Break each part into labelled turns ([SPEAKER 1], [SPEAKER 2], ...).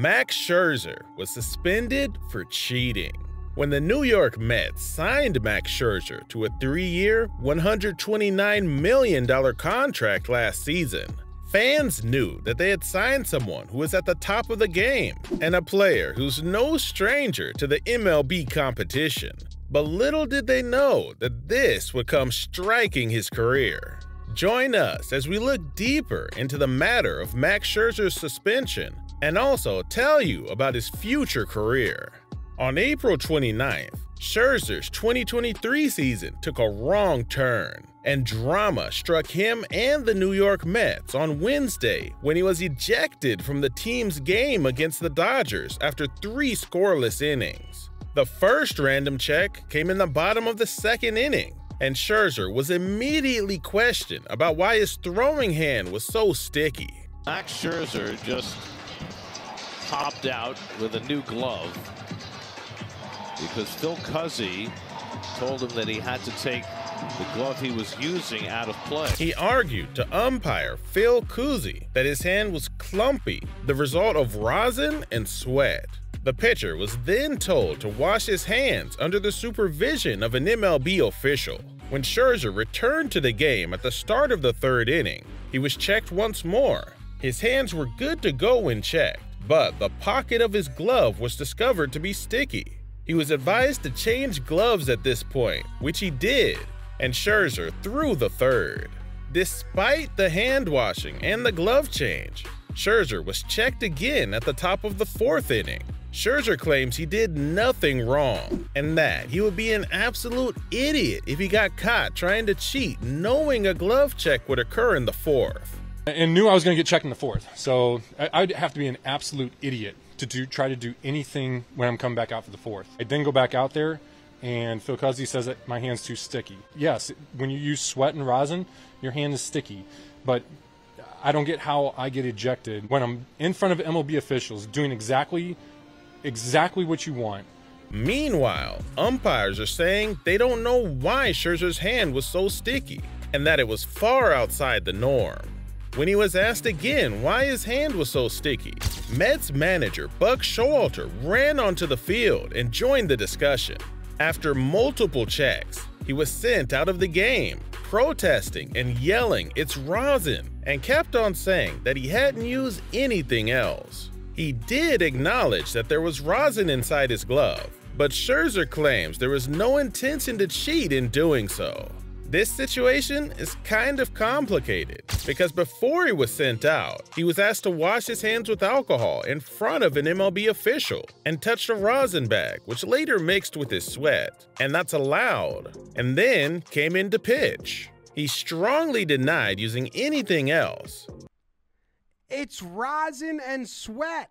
[SPEAKER 1] Max Scherzer was suspended for cheating. When the New York Mets signed Max Scherzer to a 3-year, $129 million contract last season, fans knew that they had signed someone who was at the top of the game and a player who's no stranger to the MLB competition. But little did they know that this would come striking his career. Join us as we look deeper into the matter of Max Scherzer's suspension and also tell you about his future career. On April 29th, Scherzer's 2023 season took a wrong turn, and drama struck him and the New York Mets on Wednesday when he was ejected from the team's game against the Dodgers after 3 scoreless innings. The first random check came in the bottom of the 2nd inning, and Scherzer was immediately questioned about why his throwing hand was so sticky.
[SPEAKER 2] Max Scherzer just popped out with a new glove because Phil Cuzzi told him that he had to take the glove he was using out of play.
[SPEAKER 1] He argued to umpire Phil Cuzzi that his hand was clumpy, the result of rosin and sweat. The pitcher was then told to wash his hands under the supervision of an MLB official. When Scherzer returned to the game at the start of the 3rd inning, he was checked once more. His hands were good to go when checked, but the pocket of his glove was discovered to be sticky. He was advised to change gloves at this point, which he did, and Scherzer threw the 3rd. Despite the hand washing and the glove change, Scherzer was checked again at the top of the 4th inning. Scherzer claims he did nothing wrong and that he would be an absolute idiot if he got caught trying to cheat knowing a glove check would occur in the 4th.
[SPEAKER 3] And knew I was going to get checked in the 4th, so I'd have to be an absolute idiot to try to do anything when I'm coming back out for the 4th. I then go back out there, and Phil Cuzzi says that my hand's too sticky. Yes, when you use sweat and rosin, your hand is sticky, but I don't get how I get ejected when I'm in front of MLB officials doing exactly what you want.
[SPEAKER 1] Meanwhile, umpires are saying they don't know why Scherzer's hand was so sticky and that it was far outside the norm. When he was asked again why his hand was so sticky, Mets manager Buck Showalter ran onto the field and joined the discussion. After multiple checks, he was sent out of the game, protesting and yelling "It's rosin," and kept on saying that he hadn't used anything else. He did acknowledge that there was rosin inside his glove, but Scherzer claims there was no intention to cheat in doing so. This situation is kind of complicated because before he was sent out, he was asked to wash his hands with alcohol in front of an MLB official and touched a rosin bag, which later mixed with his sweat, and that's allowed, and then came in to pitch. He strongly denied using anything else.
[SPEAKER 4] It's rosin and sweat.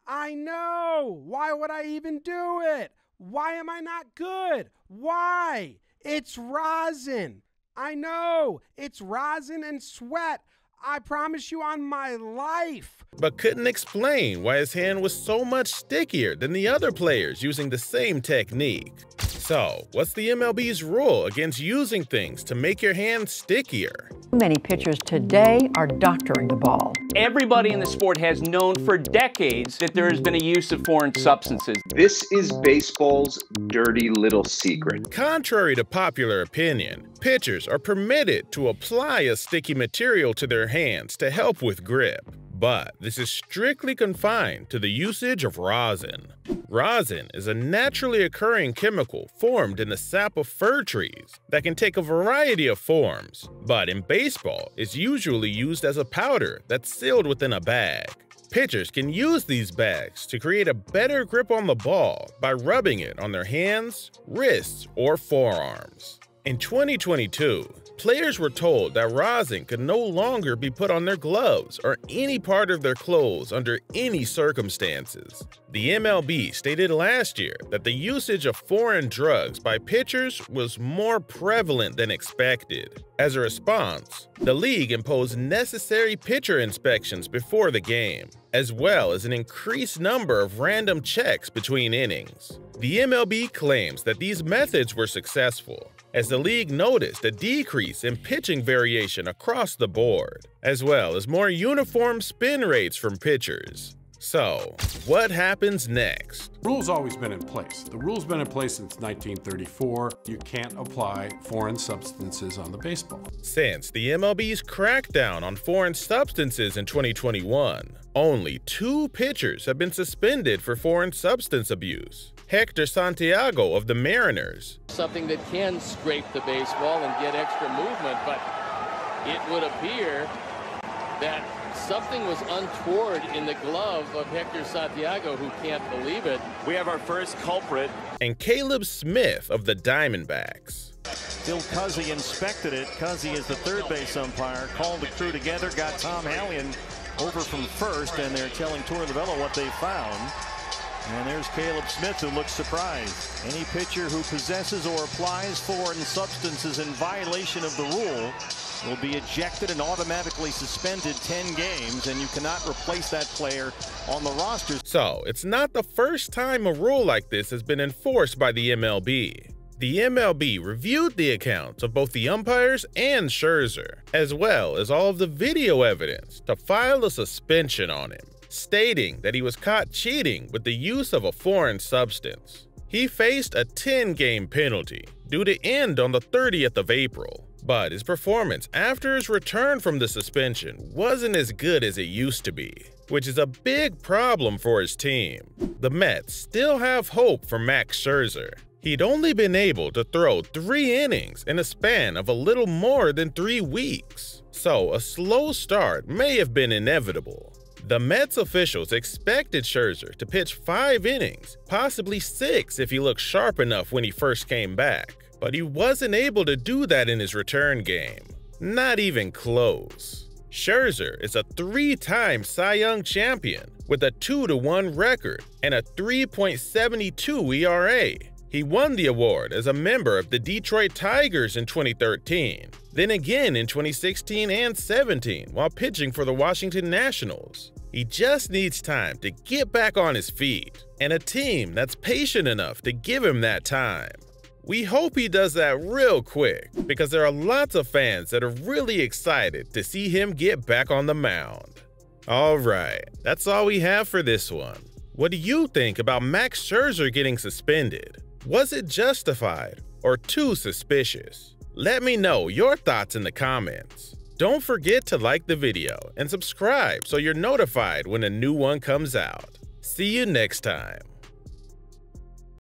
[SPEAKER 4] I know. Why would I even do it? Why am I not good? Why? It's rosin. I know. It's rosin and sweat. I promise you on my life.
[SPEAKER 1] But couldn't explain why his hand was so much stickier than the other players using the same technique. So, what's the MLB's rule against using things to make your hand stickier?
[SPEAKER 5] Many pitchers today are doctoring the ball.
[SPEAKER 6] Everybody in the sport has known for decades that there has been a use of foreign substances.
[SPEAKER 7] This is baseball's dirty little secret.
[SPEAKER 1] Contrary to popular opinion, pitchers are permitted to apply a sticky material to their hands to help with grip. But this is strictly confined to the usage of rosin. Rosin is a naturally occurring chemical formed in the sap of fir trees that can take a variety of forms, but in baseball is usually used as a powder that's sealed within a bag. Pitchers can use these bags to create a better grip on the ball by rubbing it on their hands, wrists, or forearms. In 2022, players were told that rosin could no longer be put on their gloves or any part of their clothes under any circumstances. The MLB stated last year that the usage of foreign drugs by pitchers was more prevalent than expected. As a response, the league imposed necessary pitcher inspections before the game, as well as an increased number of random checks between innings. The MLB claims that these methods were successful, as the league noticed a decrease in pitching variation across the board, as well as more uniform spin rates from pitchers. So, what happens next?
[SPEAKER 8] Rules always been in place. The rule's been in place since 1934. You can't apply foreign substances on the baseball.
[SPEAKER 1] Since the MLB's crackdown on foreign substances in 2021, only 2 pitchers have been suspended for foreign substance abuse. Hector Santiago of the Mariners.
[SPEAKER 9] Something that can scrape the baseball and get extra movement, but it would appear that something was untoward in the glove of Hector Santiago, who can't believe it.
[SPEAKER 10] We have our first culprit.
[SPEAKER 1] And Caleb Smith of the Diamondbacks.
[SPEAKER 10] Phil Cuzzy inspected it. Cuzzy is the third base umpire, called the crew together, got Tom Hallion over from first, and they're telling Torre Lovella what they found. And there's Caleb Smith, who looks surprised. Any pitcher who possesses or applies foreign substances in violation of the rule will be ejected and automatically suspended 10 games, and you cannot replace that player on the roster.
[SPEAKER 1] So, it's not the first time a rule like this has been enforced by the MLB. The MLB reviewed the accounts of both the umpires and Scherzer, as well as all of the video evidence, to file a suspension on him, stating that he was caught cheating with the use of a foreign substance. He faced a 10-game penalty, due to end on the 30th of April, but his performance after his return from the suspension wasn't as good as it used to be, which is a big problem for his team. The Mets still have hope for Max Scherzer. He'd only been able to throw 3 innings in a span of a little more than 3 weeks, so a slow start may have been inevitable. The Mets officials expected Scherzer to pitch 5 innings, possibly 6 if he looked sharp enough when he first came back, but he wasn't able to do that in his return game. Not even close. Scherzer is a 3-time Cy Young champion with a 2-1 record and a 3.72 ERA. He won the award as a member of the Detroit Tigers in 2013, then again in 2016 and 17 while pitching for the Washington Nationals. He just needs time to get back on his feet, and a team that's patient enough to give him that time. We hope he does that real quick, because there are lots of fans that are really excited to see him get back on the mound. Alright, that's all we have for this one. What do you think about Max Scherzer getting suspended? Was it justified or too suspicious? Let me know your thoughts in the comments. Don't forget to like the video and subscribe so you're notified when a new one comes out. See you next time.